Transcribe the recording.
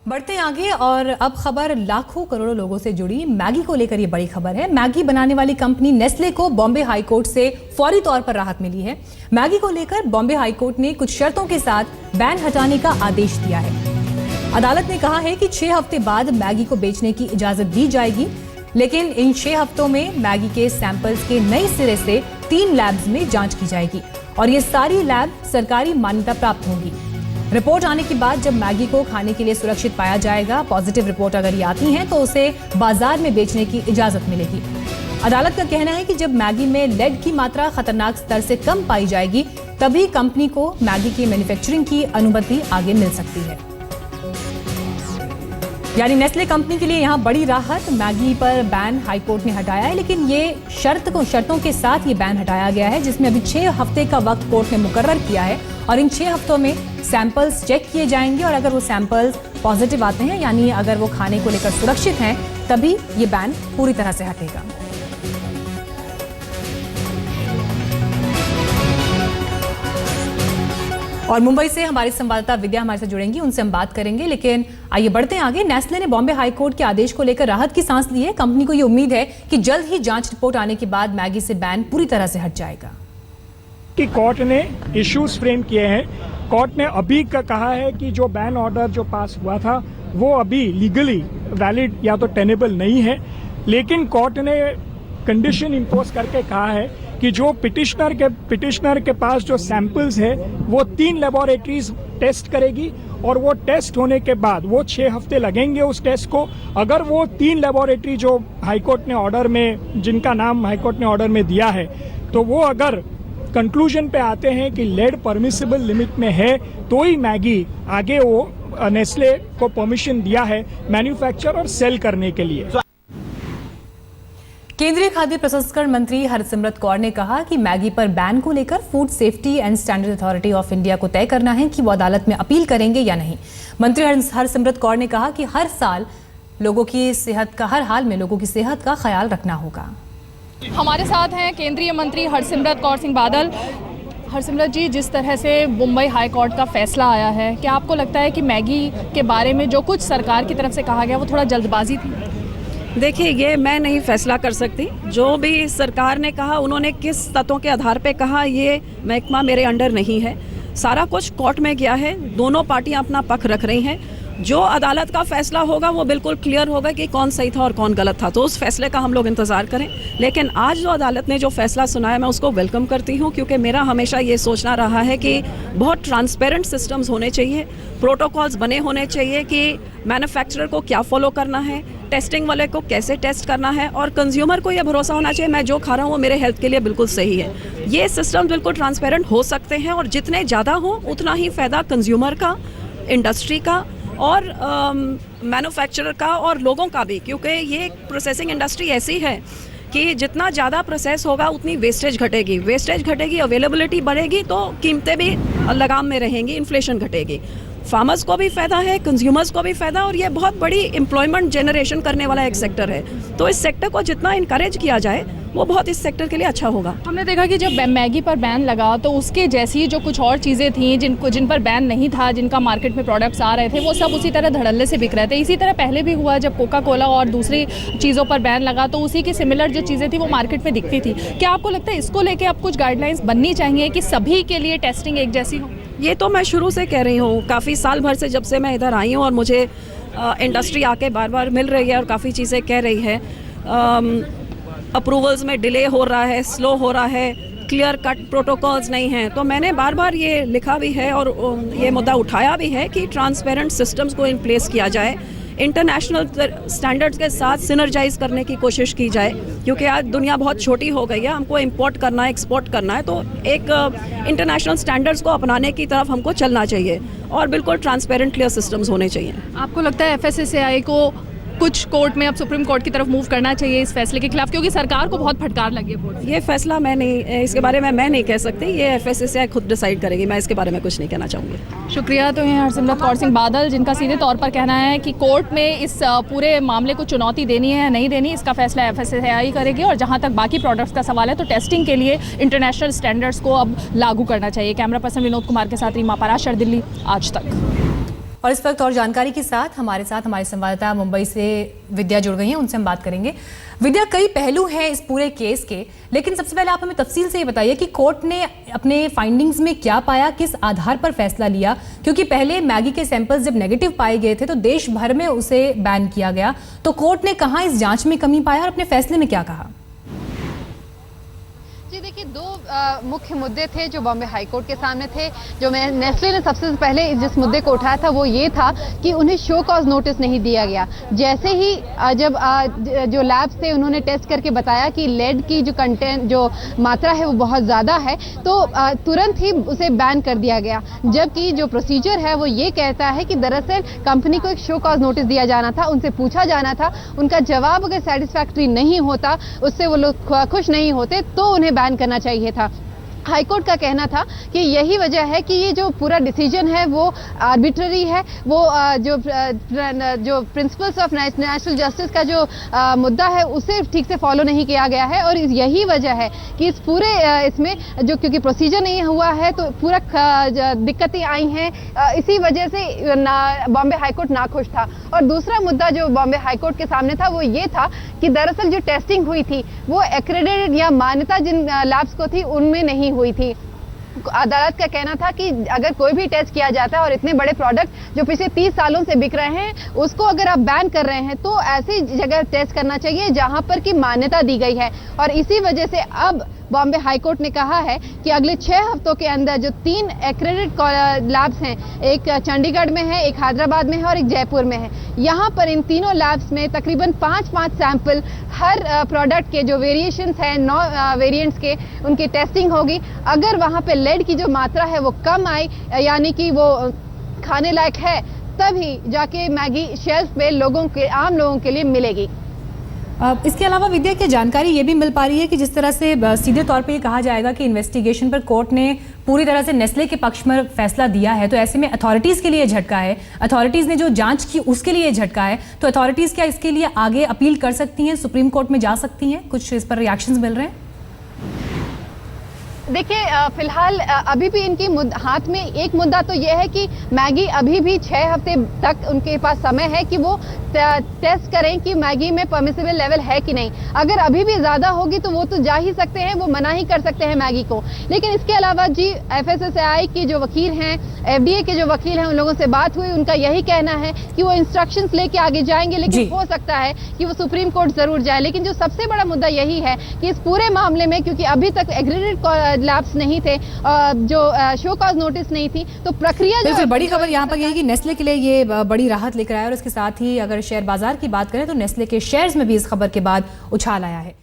बढ़ते आगे और अब खबर लाखों करोड़ों लोगों से जुड़ी मैगी को लेकर ये बड़ी खबर है। मैगी बनाने वाली कंपनी नेस्ले को बॉम्बे हाई कोर्ट से फौरी तौर पर राहत मिली है। मैगी को लेकर बॉम्बे हाई कोर्ट ने कुछ शर्तों के साथ बैन हटाने का आदेश दिया है। अदालत ने कहा है कि 6 हफ्ते बाद मैगी को बेचने की इजाजत दी जाएगी, लेकिन इन 6 हफ्तों में मैगी के सैंपल्स के नए सिरे से 3 लैब्स में जांच की जाएगी और ये सारी लैब सरकारी मान्यता प्राप्त होंगी। रिपोर्ट आने के बाद जब मैगी को खाने के लिए सुरक्षित पाया जाएगा, पॉजिटिव रिपोर्ट अगर ये आती है तो उसे बाजार में बेचने की इजाजत मिलेगी। अदालत का कहना है कि जब मैगी में लेड की मात्रा खतरनाक स्तर से कम पाई जाएगी, तभी कंपनी को मैगी की मैन्युफैक्चरिंग की अनुमति आगे मिल सकती है। यानी नेस्ले कंपनी के लिए यहां बड़ी राहत। मैगी पर बैन हाईकोर्ट ने हटाया है, लेकिन ये शर्तों के साथ ये बैन हटाया गया है, जिसमें अभी 6 हफ्ते का वक्त कोर्ट ने मुकर्रर किया है और इन 6 हफ्तों में सैंपल्स चेक किए जाएंगे और अगर वो सैंपल्स पॉजिटिव आते हैं, यानी अगर वो खाने को लेकर सुरक्षित हैं, तभी ये बैन पूरी तरह से हटेगा। और मुंबई से हमारी संवाददाता विद्या हमारे साथ जुड़ेंगी, उनसे हम बात करेंगे। लेकिन आइए बढ़ते हैं आगे। नेस्ले ने बॉम्बे हाई कोर्ट के आदेश को लेकर राहत की सांस ली है। कंपनी को ये उम्मीद है कि जल्द ही जांच रिपोर्ट आने के बाद मैगी से बैन पूरी तरह से हट जाएगा। कि कोर्ट ने इश्यूज फ्रेम किए हैं। कोर्ट ने अभी का कहा है कि जो बैन ऑर्डर जो पास हुआ था वो अभी लीगली वैलिड या तो टेनेबल नहीं है, लेकिन कोर्ट ने कंडीशन इम्पोज करके कहा है कि जो पिटिशनर के पास जो सैंपल्स है वो 3 लेबोरेटरीज टेस्ट करेगी और वो टेस्ट होने के बाद वो 6 हफ्ते लगेंगे उस टेस्ट को। अगर वो 3 लेबोरेटरी जो हाईकोर्ट ने ऑर्डर में, जिनका नाम हाईकोर्ट ने ऑर्डर में दिया है, तो वो अगर कंक्लूजन पे आते हैं कि लेड परमिसिबल लिमिट में है, तो ही मैगी आगे वो नेस्ले को परमिशन दिया है मैन्युफैक्चर और सेल करने के लिए। केंद्रीय खाद्य प्रसंस्करण मंत्री हरसिमरत कौर ने कहा कि मैगी पर बैन को लेकर food safety and standard authority of India को तय करना है कि वो अदालत में अपील करेंगे या नहीं। मंत्री हरसिमरत कौर ने कहा कि हर हाल में लोगों की सेहत का ख्याल रखना होगा। हमारे साथ हैं केंद्रीय मंत्री हरसिमरत कौर सिंह बादल। हरसिमरत जी, जिस तरह से मुंबई हाई कोर्ट का फैसला आया है, क्या आपको लगता है कि मैगी के बारे में जो कुछ सरकार की तरफ से कहा गया वो थोड़ा जल्दबाजी थी? देखिए, ये मैं नहीं फैसला कर सकती। जो भी सरकार ने कहा, उन्होंने किस तथ्यों के आधार पे कहा, ये महकमा मेरे अंडर नहीं है। सारा कुछ कोर्ट में गया है, दोनों पार्टियां अपना पक्ष रख रही हैं। जो अदालत का फैसला होगा वो बिल्कुल क्लियर होगा कि कौन सही था और कौन गलत था, तो उस फैसले का हम लोग इंतज़ार करें। लेकिन आज जो अदालत ने जो फैसला सुनाया, मैं उसको वेलकम करती हूँ, क्योंकि मेरा हमेशा ये सोचना रहा है कि बहुत ट्रांसपेरेंट सिस्टम्स होने चाहिए, प्रोटोकॉल्स बने होने चाहिए कि मैन्युफैक्चरर को क्या फॉलो करना है, टेस्टिंग वाले को कैसे टेस्ट करना है, और कंज्यूमर को यह भरोसा होना चाहिए मैं जो खा रहा हूँ वो मेरे हेल्थ के लिए बिल्कुल सही है। ये सिस्टम बिल्कुल ट्रांसपेरेंट हो सकते हैं और जितने ज़्यादा हो उतना ही फ़ायदा कंज्यूमर का, इंडस्ट्री का और मैन्युफैक्चरर का और लोगों का भी, क्योंकि ये प्रोसेसिंग इंडस्ट्री ऐसी है कि जितना ज़्यादा प्रोसेस होगा उतनी वेस्टेज घटेगी, अवेलेबिलिटी बढ़ेगी तो कीमतें भी लगाम में रहेंगी, इन्फ्लेशन घटेगी। फार्मर्स को भी फ़ायदा है, कंज्यूमर्स को भी फ़ायदा, और ये बहुत बड़ी एम्प्लॉयमेंट जनरेशन करने वाला एक सेक्टर है। तो इस सेक्टर को जितना इनकरेज किया जाए वो बहुत इस सेक्टर के लिए अच्छा होगा। हमने देखा कि जब मैगी पर बैन लगा तो उसके जैसी जो कुछ और चीज़ें थीं जिन पर बैन नहीं था, जिनका मार्केट में प्रोडक्ट्स आ रहे थे, वो सब उसी तरह धड़ल्ले से बिक रहे थे। इसी तरह पहले भी हुआ, जब कोका कोला और दूसरी चीज़ों पर बैन लगा तो उसी की सिमिलर जो चीज़ें थी वो मार्केट में दिखती थी। क्या आपको लगता है इसको लेके अब कुछ गाइडलाइंस बननी चाहिए कि सभी के लिए टेस्टिंग एक जैसी हो? ये तो मैं शुरू से कह रही हूँ, काफ़ी साल भर से जब से मैं इधर आई हूँ और मुझे इंडस्ट्री आके बार बार मिल रही है और काफ़ी चीज़ें कह रही है। अप्रूवल्स में डिले हो रहा है, स्लो हो रहा है, क्लियर कट प्रोटोकॉल्स नहीं हैं। तो मैंने बार बार ये लिखा भी है और ये मुद्दा उठाया भी है कि ट्रांसपेरेंट सिस्टम्स को इन प्लेस किया जाए, इंटरनेशनल स्टैंडर्ड्स के साथ सिनर्जाइज करने की कोशिश की जाए, क्योंकि आज दुनिया बहुत छोटी हो गई है, हमको इंपोर्ट करना है, एक्सपोर्ट करना है, तो एक इंटरनेशनल स्टैंडर्ड्स को अपनाने की तरफ हमको चलना चाहिए और बिल्कुल ट्रांसपेरेंट क्लियर सिस्टम्स होने चाहिए। आपको लगता है FSSAI को कुछ कोर्ट में अब सुप्रीम कोर्ट की तरफ मूव करना चाहिए इस फैसले के खिलाफ, क्योंकि सरकार को बहुत फटकार लगी है? ये फैसला मैं नहीं, इसके बारे में मैं नहीं कह सकती, ये FSSAI खुद डिसाइड करेगी, मैं इसके बारे में कुछ नहीं कहना चाहूँगी। शुक्रिया। तो ये हरसिमरत कौर सिंह बादल, जिनका सीधे तौर पर कहना है कि कोर्ट में इस पूरे मामले को चुनौती देनी है या नहीं देनी, इसका फैसला FSSAI करेगी, और जहाँ तक बाकी प्रोडक्ट्स का सवाल है तो टेस्टिंग के लिए इंटरनेशनल स्टैंडर्ड्स को अब लागू करना चाहिए। कैमरा पर्सन विनोद कुमार के साथ रीमा पराशर, दिल्ली, आज तक। और इस वक्त और जानकारी के साथ हमारे संवाददाता मुंबई से विद्या जुड़ गई हैं, उनसे हम बात करेंगे। विद्या, कई पहलू हैं इस पूरे केस के, लेकिन सबसे पहले आप हमें तफसील से ये बताइए कि कोर्ट ने अपने फाइंडिंग्स में क्या पाया, किस आधार पर फैसला लिया? क्योंकि पहले मैगी के सैंपल्स जब नेगेटिव पाए गए थे तो देश भर में उसे बैन किया गया, तो कोर्ट ने कहाँ इस जांच में कमी पाया और अपने फैसले में क्या कहा? जी देखिए, दो मुख्य मुद्दे थे जो बॉम्बे हाई कोर्ट के सामने थे। जो नेस्ले ने सबसे पहले जिस मुद्दे को उठाया था वो ये था कि उन्हें शो कॉज नोटिस नहीं दिया गया। जैसे ही जब जो लैब्स थे उन्होंने टेस्ट करके बताया कि लेड की जो कंटेंट जो मात्रा है वो बहुत ज़्यादा है, तो तुरंत ही उसे बैन कर दिया गया। जबकि जो प्रोसीजर है वो ये कहता है कि दरअसल कंपनी को एक शो कॉज नोटिस दिया जाना था, उनसे पूछा जाना था, उनका जवाब अगर सेटिस्फैक्ट्री नहीं होता, उससे वो लोग खुश नहीं होते, तो उन्हें बैन करना चाहिए था। हाईकोर्ट का कहना था कि यही वजह है कि ये जो पूरा डिसीजन है वो आर्बिट्ररी है, वो जो प्रिंसिपल्स ऑफ नेशनल जस्टिस का जो मुद्दा है उसे ठीक से फॉलो नहीं किया गया है। और यही वजह है कि इस पूरे इसमें जो क्योंकि प्रोसीजर नहीं हुआ है तो पूरा दिक्कतें आई हैं, इसी वजह से बॉम्बे हाईकोर्ट नाखुश था। और दूसरा मुद्दा जो बॉम्बे हाईकोर्ट के सामने था वो ये था कि दरअसल जो टेस्टिंग हुई थी वो एक्रेडिटेड या मान्यता जिन लैब्स को थी उनमें नहीं हुई थी। अदालत का कहना था कि अगर कोई भी टेस्ट किया जाता है और इतने बड़े प्रोडक्ट जो पिछले 30 सालों से बिक रहे हैं उसको अगर आप बैन कर रहे हैं तो ऐसी जगह टेस्ट करना चाहिए जहां पर की मान्यता दी गई है। और इसी वजह से अब बॉम्बे हाईकोर्ट ने कहा है कि अगले 6 हफ्तों के अंदर जो 3 एक्रेडिट लैब्स हैं, एक चंडीगढ़ में है, एक हैदराबाद में है और एक जयपुर में है, यहाँ पर इन तीनों लैब्स में तकरीबन 5-5 सैंपल हर प्रोडक्ट के जो वेरिएशंस हैं 9 वेरिएंट्स के, उनकी टेस्टिंग होगी। अगर वहाँ पे लेड की जो मात्रा है वो कम आई, यानी कि वो खाने लायक है, तभी जाके मैगी शेल्फ पे आम लोगों के लिए मिलेगी। इसके अलावा विद्या की जानकारी ये भी मिल पा रही है कि जिस तरह से सीधे तौर पे ये कहा जाएगा कि इन्वेस्टिगेशन पर कोर्ट ने पूरी तरह से नेस्ले के पक्ष में फैसला दिया है, तो ऐसे में अथॉरिटीज़ के लिए झटका है, अथॉरिटीज़ ने जो जांच की उसके लिए झटका है, तो अथॉरिटीज़ क्या इसके लिए आगे अपील कर सकती हैं, सुप्रीम कोर्ट में जा सकती हैं? कुछ इस पर रिएक्शंस मिल रहे हैं? देखिए, फिलहाल अभी भी इनकी हाथ में एक मुद्दा तो यह है कि मैगी अभी भी 6 हफ्ते तक उनके पास समय है कि वो टेस्ट करें कि मैगी में परमिसिबल लेवल है कि नहीं। अगर अभी भी ज़्यादा होगी तो वो तो जा ही सकते हैं, वो मना ही कर सकते हैं मैगी को। लेकिन इसके अलावा जी FSSAI की जो वकील हैं, FDA के जो वकील हैं, उन लोगों से बात हुई, उनका यही कहना है कि वो इंस्ट्रक्शंस लेके आगे जाएंगे, लेकिन हो सकता है कि वो सुप्रीम कोर्ट जरूर जाए। लेकिन जो सबसे बड़ा मुद्दा यही है कि इस पूरे मामले में क्योंकि अभी तक एग्रीडेड लैब्स नहीं थे, जो शो कॉज नोटिस नहीं थी, तो प्रक्रिया बिल्कुल बड़ी खबर यहाँ पर यही कि नेस्ले के लिए ये बड़ी राहत लेकर आया। और इसके साथ ही अगर शेयर बाजार की बात करें तो नेस्ले के शेयर्स में भी इस खबर के बाद उछाल आया है।